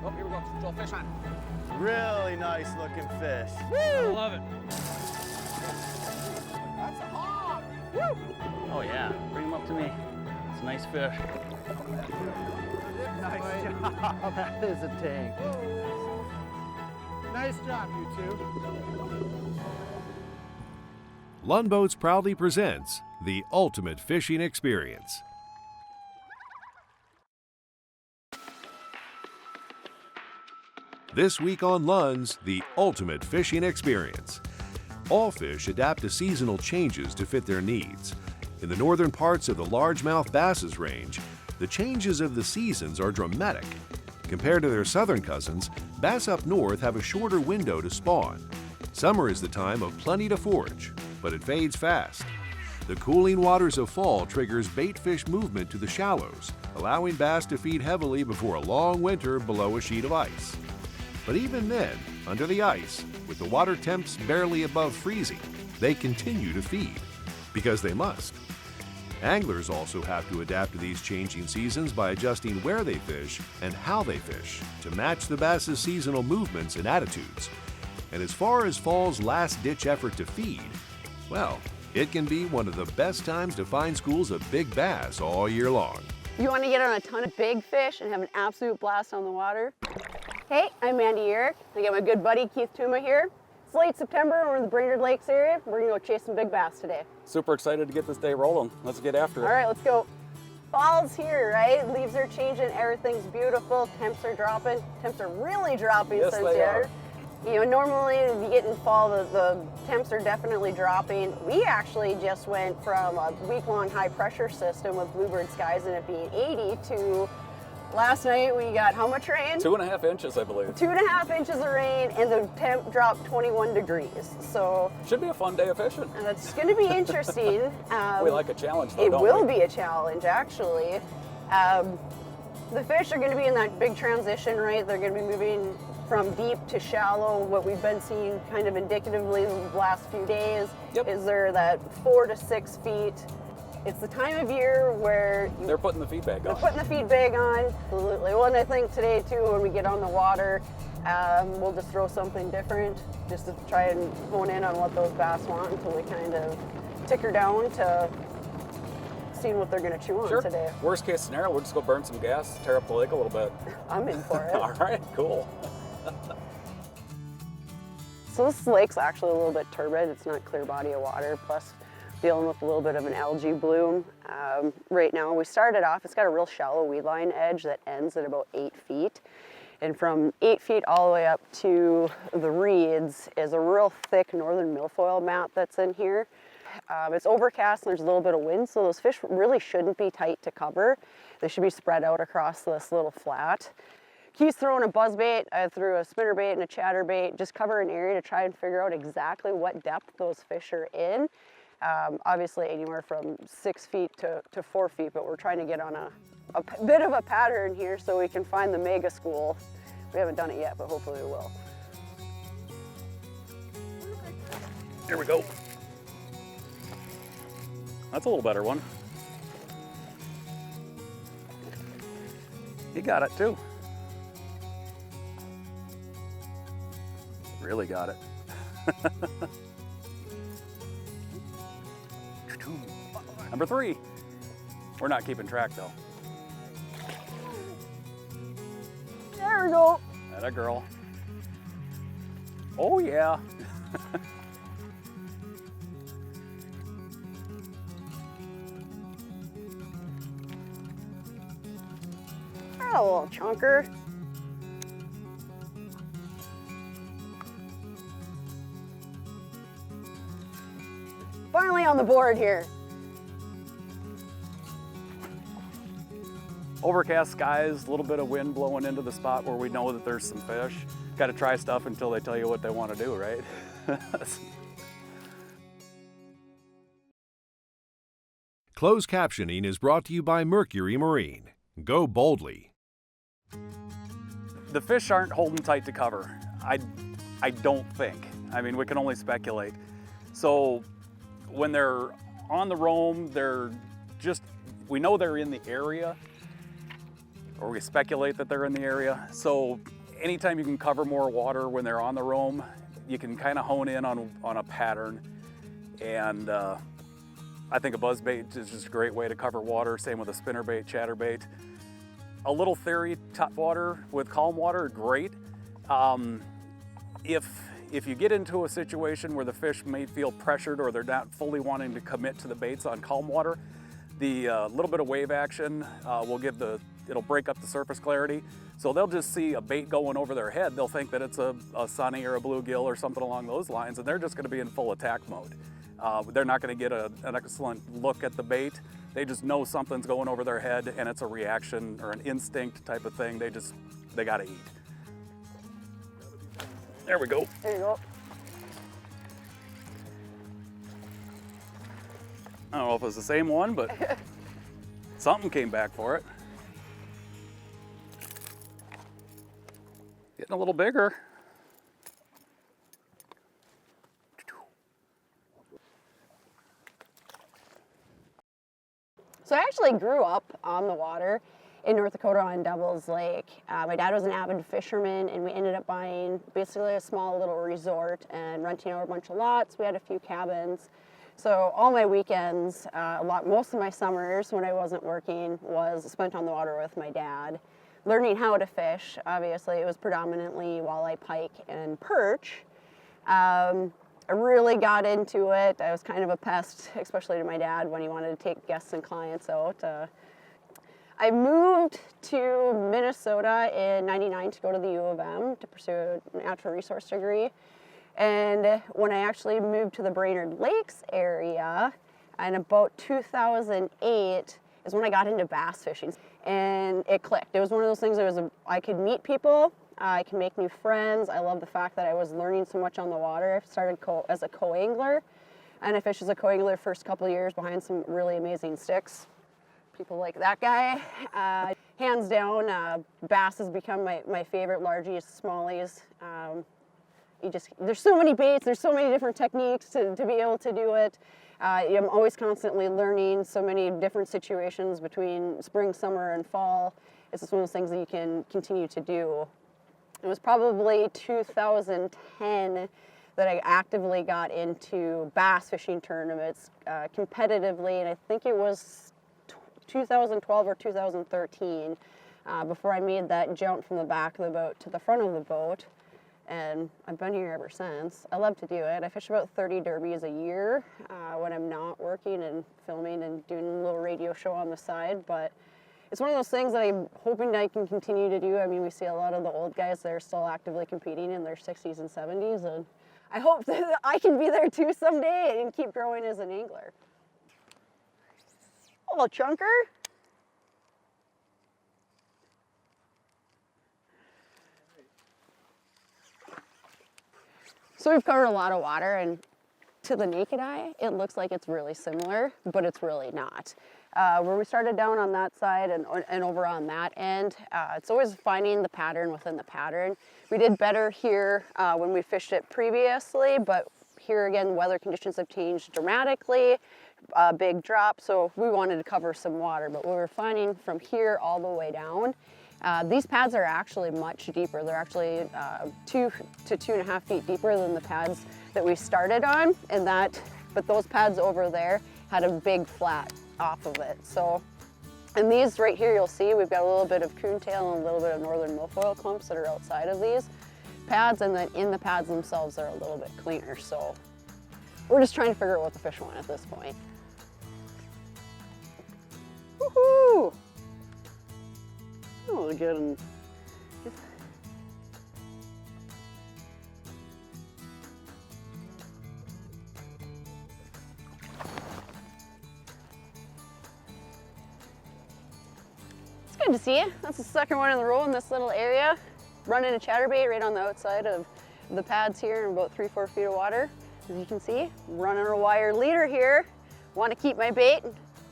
Oh, here we go. Joel, fish on. Really nice looking fish. I love it. That's a hog. Woo! Oh yeah, bring him up to me. It's a nice fish. Nice job. That is a tank. Nice job, you two. Lund Boats proudly presents the ultimate fishing experience. This week on Lund's The Ultimate Fishing Experience. All fish adapt to seasonal changes to fit their needs. In the northern parts of the largemouth bass's range, the changes of the seasons are dramatic. Compared to their southern cousins, bass up north have a shorter window to spawn. Summer is the time of plenty to forage, but it fades fast. The cooling waters of fall triggers bait fish movement to the shallows, allowing bass to feed heavily before a long winter below a sheet of ice. But even then, under the ice, with the water temps barely above freezing, they continue to feed, because they must. Anglers also have to adapt to these changing seasons by adjusting where they fish and how they fish to match the bass's seasonal movements and attitudes. And as far as fall's last-ditch effort to feed, well, it can be one of the best times to find schools of big bass all year long. You want to get on a ton of big fish and have an absolute blast on the water? Hey, I'm Mandy, Uhrich. I got my good buddy Keith Tuma here. It's late September, we're in the Brainerd Lakes area. We're gonna go chase some big bass today. Super excited to get this day rolling. Let's get after it. All right, let's go. Fall's here, right? Leaves are changing, everything's beautiful. Temps are dropping. Temps are really dropping Yes, since they are. You know, normally you get in fall, the temps are definitely dropping. We actually just went from a week-long high pressure system with bluebird skies and it being 80 to last night we got how much rain? 2.5 inches, I believe. 2.5 inches of rain and the temp dropped 21 degrees. So Should be a fun day of fishing. it's going to be interesting. We like a challenge, though, It don't will we? be a challenge, actually. The fish are going to be in that big transition, right? They're going to be moving from deep to shallow. What we've been seeing kind of indicatively the last few days is they're that 4 to 6 feet. It's the time of year where They're putting the feedback on. they're putting the feed bag on. Absolutely. Well, and I think today too, when we get on the water, we'll just throw something different, just to try and hone in on what those bass want until we kind of ticker down to seeing what they're going to chew on today. Worst case scenario, we'll just go burn some gas, tear up the lake a little bit. I'm in for it. All right, cool. So this lake's actually a little bit turbid. It's not a clear body of water, plus dealing with a little bit of an algae bloom. Right now, we started off, it's got a real shallow weed line edge that ends at about 8 feet. And from 8 feet all the way up to the reeds is a real thick northern milfoil mat that's in here. It's overcast and there's a little bit of wind, so those fish really shouldn't be tight to cover. They should be spread out across this little flat. Keith's throwing a buzz bait. I threw a spinnerbait and a chatterbait, just cover an area to try and figure out exactly what depth those fish are in. Obviously anywhere from 6 feet to 4 feet, but we're trying to get on a bit of a pattern here so we can find the mega school. We haven't done it yet, but hopefully we will. Here we go. That's a little better one. He got it too. Really got it. Number 3. We're not keeping track though. There we go. Atta girl. Oh yeah. A little chunker. Finally on the board here. Overcast skies, a little bit of wind blowing into the spot where we know that there's some fish. got to try stuff until they tell you what they want to do, right? Closed captioning is brought to you by Mercury Marine. Go boldly. The fish aren't holding tight to cover. I don't think. I mean, we can only speculate. So when they're on the roam, we know they're in the area, or we speculate that they're in the area. So anytime you can cover more water when they're on the roam, you can kind of hone in on a pattern. And I think a buzzbait is just a great way to cover water. Same with a spinnerbait, chatterbait. A little theory, top water with calm water, great. If you get into a situation where the fish may feel pressured or they're not fully wanting to commit to the baits on calm water, the little bit of wave action it'll break up the surface clarity. So they'll just see a bait going over their head. They'll think that it's a sunny or a bluegill or something along those lines, and they're just gonna be in full attack mode. They're not gonna get an excellent look at the bait. They just know something's going over their head and it's a reaction or an instinct type of thing. They gotta eat. There we go. There you go. I don't know if it's the same one, but something came back for it. Getting a little bigger. So I actually grew up on the water in North Dakota on Devil's Lake. My dad was an avid fisherman, and we ended up buying basically a small little resort and renting out a bunch of lots. We had a few cabins. So all my weekends, most of my summers when I wasn't working was spent on the water with my dad, learning how to fish. Obviously, it was predominantly walleye, pike, and perch. I really got into it. I was kind of a pest, especially to my dad when he wanted to take guests and clients out. I moved to Minnesota in '99 to go to the U of M to pursue a natural resource degree. And when I actually moved to the Brainerd Lakes area, in about 2008 is when I got into bass fishing. And it clicked. It was one of those things I could meet people, I can make new friends. I love the fact that I was learning so much on the water. I started as a co-angler, and I fished as a co-angler the first couple of years behind some really amazing sticks. People like that guy. Hands down, bass has become my favorite, largies, smallies. There's so many baits, there's so many different techniques to be able to do it. I'm always constantly learning so many different situations between spring, summer, and fall. It's just one of those things that you can continue to do. It was probably 2010 that I actively got into bass fishing tournaments competitively, and I think it was 2012 or 2013 before I made that jump from the back of the boat to the front of the boat. And I've been here ever since. I love to do it. I fish about 30 derbies a year when I'm not working and filming and doing a little radio show on the side. But it's one of those things that I'm hoping I can continue to do. I mean, we see a lot of the old guys that are still actively competing in their 60s and 70s. And I hope that I can be there too someday and keep growing as an angler. Oh, chunker. So we've covered a lot of water, and to the naked eye, it looks like it's really similar, but it's really not. Where we started down on that side and over on that end, it's always finding the pattern within the pattern. We did better here when we fished it previously, but here again, weather conditions have changed dramatically, big drop, so we wanted to cover some water. But what we're finding from here all the way down, these pads are actually much deeper. They're actually 2 to 2.5 feet deeper than the pads that we started on, but those pads over there had a big flat off of it. So, and these right here, you'll see we've got a little bit of coontail and a little bit of northern milfoil clumps that are outside of these pads, and then in the pads themselves they're a little bit cleaner. So we're just trying to figure out what the fish want at this point. Woohoo! Oh, good. It's good to see you. That's the second one in the row in this little area. running a chatterbait right on the outside of the pads here in about 3-4 feet of water. As you can see, I'm running a wire leader here. Want to keep my bait,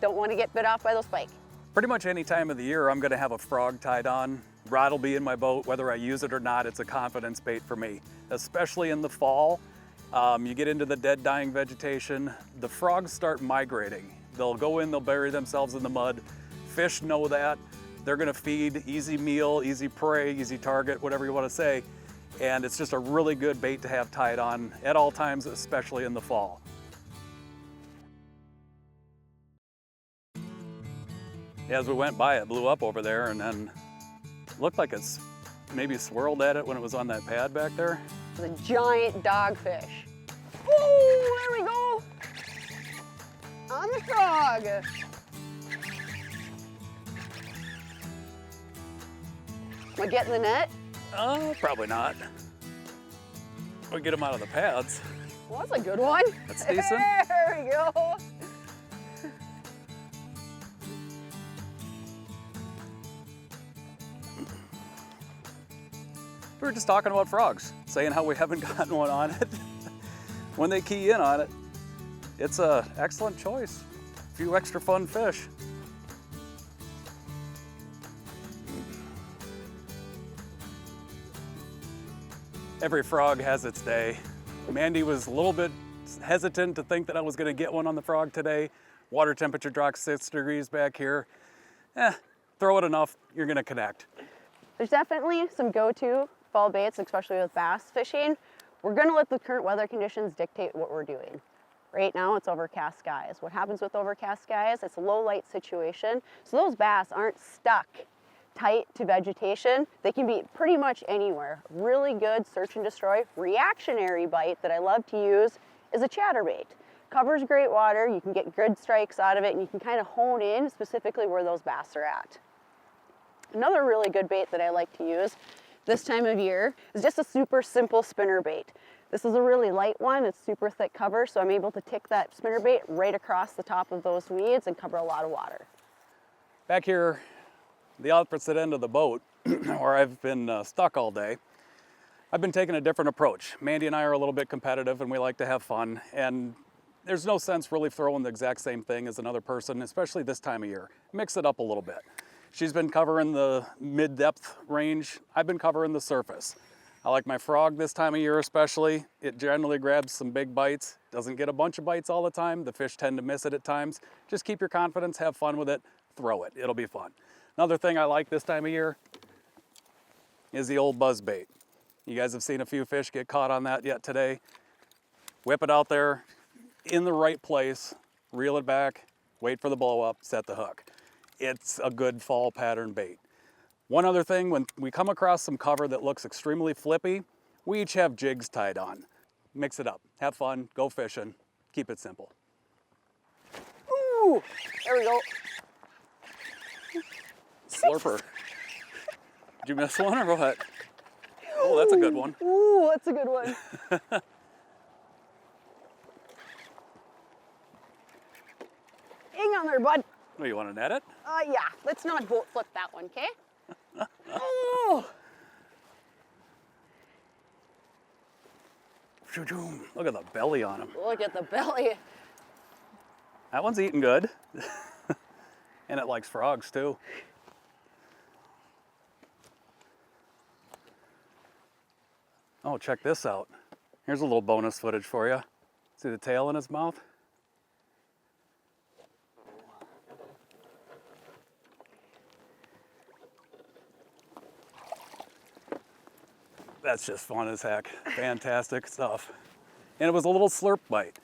don't want to get bit off by the spike. Pretty much any time of the year, I'm gonna have a frog tied on. Rod will be in my boat, whether I use it or not. It's a confidence bait for me, especially in the fall. You get into the dead, dying vegetation, the frogs start migrating. They'll go in, they'll bury themselves in the mud. Fish know that. They're gonna feed, easy meal, easy prey, easy target, whatever you wanna say. And it's just a really good bait to have tied on at all times, especially in the fall. As we went by, it blew up over there and then looked like it's maybe swirled at it when it was on that pad back there. The giant dogfish. Woo, there we go. On the frog. Am I getting the net? Probably not. We'll get them out of the pads. Well, that's a good one. That's decent. There we go. We were just talking about frogs, saying how we haven't gotten one on it. When they key in on it, it's an excellent choice. A few extra fun fish. Every frog has its day. Mandy was a little bit hesitant to think that I was gonna get one on the frog today. Water temperature dropped 6 degrees back here. Throw it enough, you're gonna connect. There's definitely some go-to fall baits, especially with bass fishing. We're gonna let the current weather conditions dictate what we're doing. Right now it's overcast skies. What happens with overcast skies? It's a low light situation. So those bass aren't stuck tight to vegetation. They can be pretty much anywhere. Really good search and destroy reactionary bite that I love to use is a chatterbait. Covers great water, you can get good strikes out of it, and you can kind of hone in specifically where those bass are at. Another really good bait that I like to use this time of year is just a super simple spinner bait. This is a really light one, it's super thick cover, so I'm able to tick that spinner bait right across the top of those weeds and cover a lot of water. Back here, the opposite end of the boat, where I've been stuck all day, I've been taking a different approach. Mandy and I are a little bit competitive and we like to have fun, and there's no sense really throwing the exact same thing as another person, especially this time of year. Mix it up a little bit. She's been covering the mid-depth range. I've been covering the surface. I like my frog this time of year especially. It generally grabs some big bites. Doesn't get a bunch of bites all the time. The fish tend to miss it at times. Just keep your confidence, have fun with it, throw it. It'll be fun. Another thing I like this time of year is the old buzz bait. You guys have seen a few fish get caught on that yet today. Whip it out there in the right place, reel it back, wait for the blow up, set the hook. It's a good fall pattern bait. One other thing, when we come across some cover that looks extremely flippy, we each have jigs tied on. Mix it up, have fun, go fishing, keep it simple. Ooh, there we go. Slurper. Did you miss one or what? Oh, that's a good one. Ooh, that's a good one. Hang on there, bud. Oh, you want to net it? Yeah, let's not boat flip that one, okay? Oh! Look at the belly on him. Look at the belly. That one's eating good. And it likes frogs too. Oh, check this out. Here's a little bonus footage for you. See the tail in his mouth? That's just fun as heck. Fantastic stuff. And it was a little slurp bite.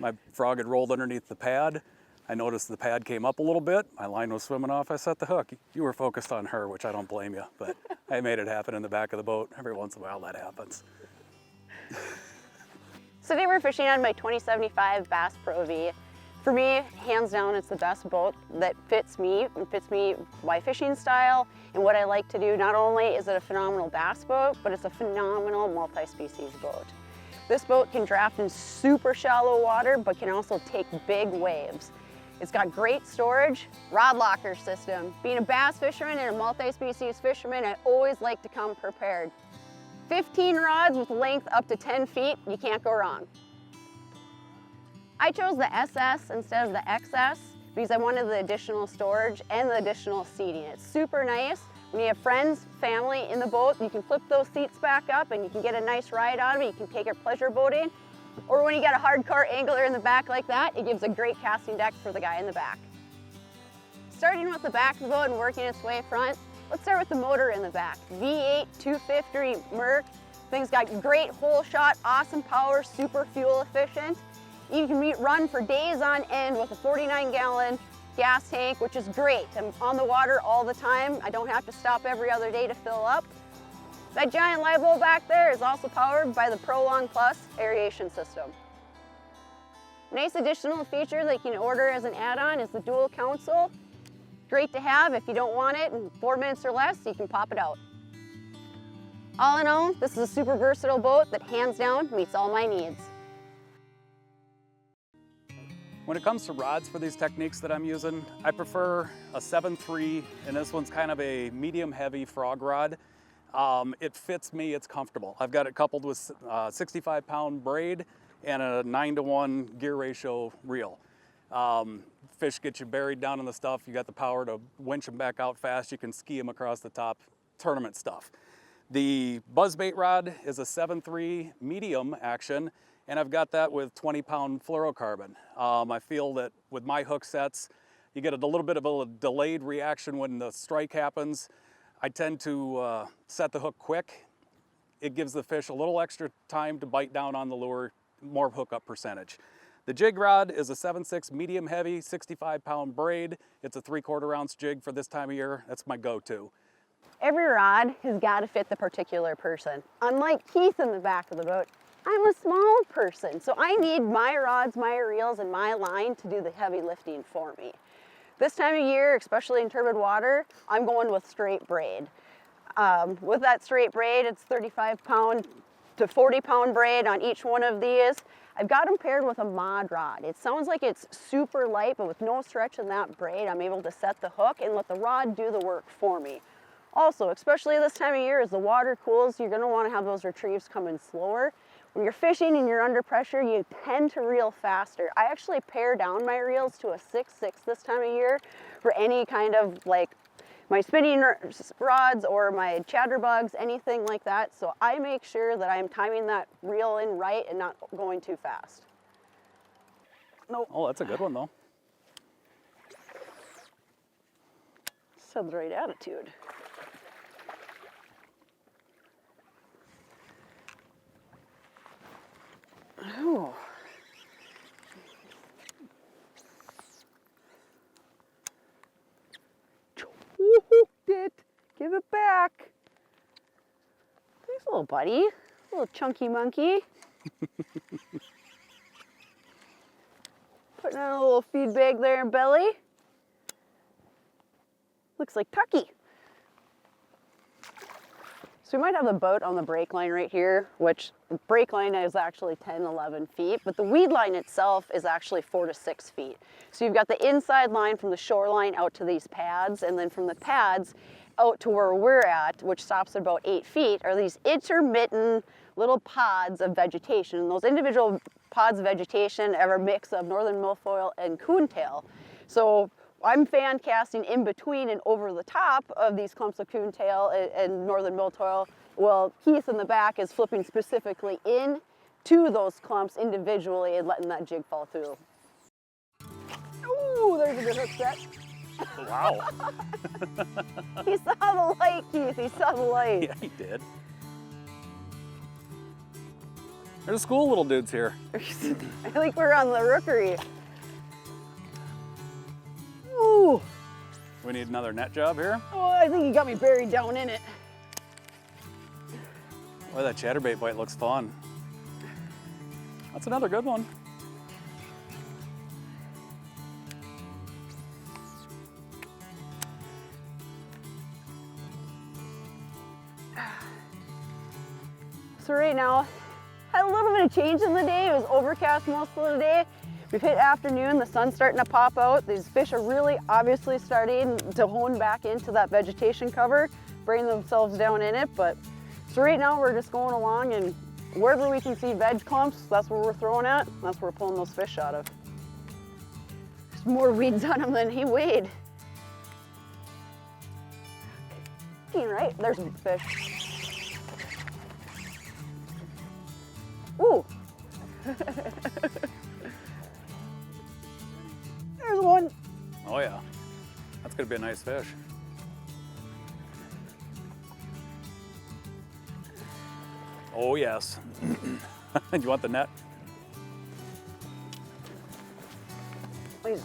My frog had rolled underneath the pad. I noticed the pad came up a little bit. My line was swimming off. I set the hook. You were focused on her, which I don't blame you, but I made it happen in the back of the boat. Every once in a while that happens. So today we're fishing on my 2075 Bass Pro V. For me, hands down, it's the best boat that fits me and fits me my fishing style and what I like to do. Not only is it a phenomenal bass boat, but it's a phenomenal multi-species boat. This boat can draft in super shallow water, but can also take big waves. It's got great storage, rod locker system. Being a bass fisherman and a multi-species fisherman, I always like to come prepared. 15 rods with length up to 10 feet, you can't go wrong. I chose the SS instead of the XS because I wanted the additional storage and the additional seating. It's super nice. When you have friends, family in the boat, you can flip those seats back up and you can get a nice ride out of it. You can take your pleasure boating. Or when you got a hardcore angler in the back like that, it gives a great casting deck for the guy in the back. Starting with the back of the boat and working its way front, let's start with the motor in the back. V8 250 Merc. Thing's got great hole shot, awesome power, super fuel efficient. You can run for days on end with a 49-gallon gas tank, which is great. I'm on the water all the time. I don't have to stop every other day to fill up. That giant live well back there is also powered by the Prolong Plus aeration system. Nice additional feature that you can order as an add-on is the dual console. Great to have. If you don't want it in 4 minutes or less, you can pop it out. All in all, this is a super versatile boat that hands down meets all my needs. When it comes to rods for these techniques that I'm using, I prefer a 7.3, and this one's kind of a medium-heavy frog rod. It fits me, it's comfortable. I've got it coupled with 65-pound braid and a 9-to-1 gear ratio reel. Fish get you buried down in the stuff, you got the power to winch them back out fast, you can ski them across the top, tournament stuff. The buzzbait rod is a 7.3 medium action, and I've got that with 20-pound fluorocarbon. I feel that with my hook sets, you get a little bit of a delayed reaction when the strike happens. I tend to set the hook quick. It gives the fish a little extra time to bite down on the lure, more hookup percentage. The jig rod is a 7.6 medium heavy, 65-pound braid. It's a 3/4 ounce jig for this time of year. That's my go-to. Every rod has got to fit the particular person. Unlike Keith in the back of the boat, I'm a small person, so I need my rods, my reels, and my line to do the heavy lifting for me. This time of year, especially in turbid water, I'm going with straight braid. With that straight braid, it's 35-pound to 40-pound braid on each one of these. I've got them paired with a mod rod. It sounds like it's super light, but with no stretch in that braid, I'm able to set the hook and let the rod do the work for me. Also, especially this time of year, as the water cools, you're gonna wanna have those retrieves come in slower. When you're fishing and you're under pressure, you tend to reel faster. I actually pare down my reels to a 6.6 this time of year for any kind of like my spinning rods or my chatterbugs, anything like that. So I make sure that I'm timing that reel in right and not going too fast. Nope. Oh, that's a good one though. Said the right attitude. Oh. Hooked it. Give it back. Thanks, little buddy. Little chunky monkey. Putting on a little feed bag there in belly. Looks like Tucky. So we might have the boat on the brake line right here, which the brake line is actually 10, 11 feet, but the weed line itself is actually 4 to 6 feet. So you've got the inside line from the shoreline out to these pads, and then from the pads out to where we're at, which stops at about 8 feet, are these intermittent little pods of vegetation. And those individual pods of vegetation are a mix of northern milfoil and coontail. So I'm fan casting in between and over the top of these clumps of coontail and northern milfoil. Well, Keith in the back is flipping specifically in to those clumps individually and letting that jig fall through. Ooh, there's a good hook set. Wow. He saw the light, Keith. He saw the light. Yeah, he did. There's cool little dudes here. I think we're on the rookery. Ooh. We need another net job here. Oh, I think you got me buried down in it. Boy, that chatterbait bite looks fun. That's another good one. So right now, had a little bit of change in the day. It was overcast most of the day, We've hit afternoon, the sun's starting to pop out. These fish are really obviously starting to hone back into that vegetation cover, bring themselves down in it. But so right now we're just going along, and wherever we can see veg clumps, that's where we're throwing at. That's where we're pulling those fish out of. There's more weeds on him than he weighed. Right, there's a fish. Ooh. There's one. Oh yeah, that's gonna be a nice fish. Oh yes. Do you want the net? Please.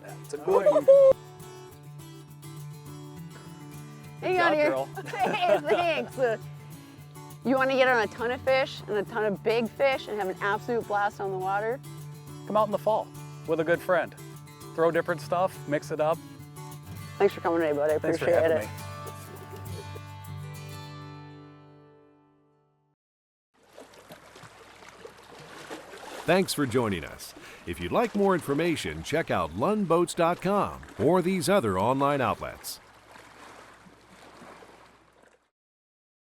That's a good one. Hang job, on here. girl. Hey, thanks. You want to get on a ton of fish and a ton of big fish and have an absolute blast on the water? Come out in the fall with a good friend. Throw different stuff, mix it up. Thanks for coming today, bud. I Thanks for appreciate having it. me. Thanks for joining us. If you'd like more information, check out lundboats.com or these other online outlets.